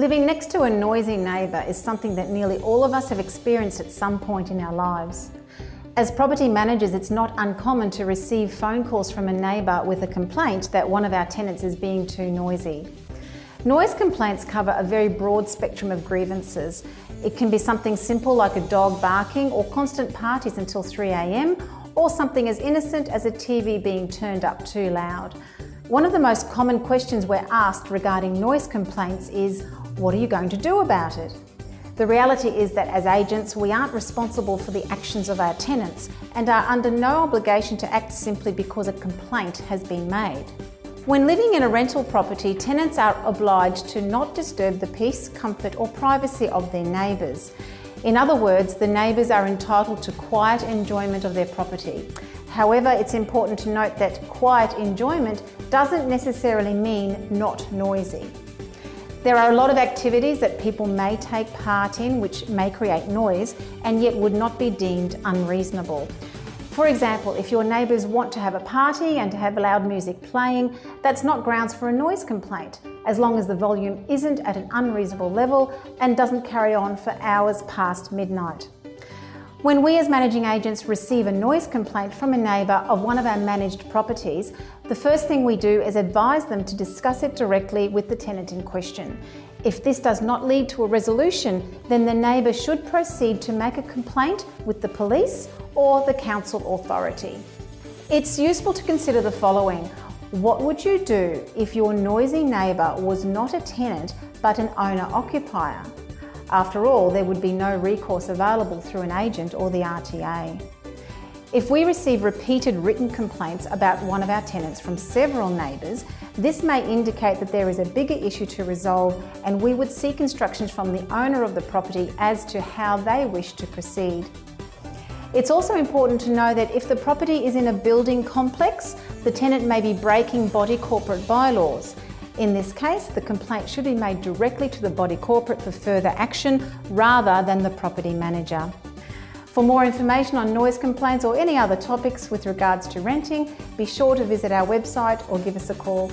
Living next to a noisy neighbour is something that nearly all of us have experienced at some point in our lives. As property managers, it's not uncommon to receive phone calls from a neighbour with a complaint that one of our tenants is being too noisy. Noise complaints cover a very broad spectrum of grievances. It can be something simple like a dog barking or constant parties until 3 a.m, or something as innocent as a TV being turned up too loud. One of the most common questions we're asked regarding noise complaints is, what are you going to do about it? The reality is that as agents, we aren't responsible for the actions of our tenants and are under no obligation to act simply because a complaint has been made. When living in a rental property, tenants are obliged to not disturb the peace, comfort or privacy of their neighbours. In other words, the neighbours are entitled to quiet enjoyment of their property. However, it's important to note that quiet enjoyment doesn't necessarily mean not noisy. There are a lot of activities that people may take part in which may create noise and yet would not be deemed unreasonable. For example, if your neighbours want to have a party and to have loud music playing, that's not grounds for a noise complaint, as long as the volume isn't at an unreasonable level and doesn't carry on for hours past midnight. When we as managing agents receive a noise complaint from a neighbour of one of our managed properties, the first thing we do is advise them to discuss it directly with the tenant in question. If this does not lead to a resolution, then the neighbour should proceed to make a complaint with the police or the council authority. It's useful to consider the following. What would you do if your noisy neighbour was not a tenant but an owner-occupier? After all, there would be no recourse available through an agent or the RTA. If we receive repeated written complaints about one of our tenants from several neighbours, this may indicate that there is a bigger issue to resolve, and we would seek instructions from the owner of the property as to how they wish to proceed. It's also important to know that if the property is in a building complex, the tenant may be breaking body corporate bylaws. In this case, the complaint should be made directly to the body corporate for further action rather than the property manager. For more information on noise complaints or any other topics with regards to renting, be sure to visit our website or give us a call.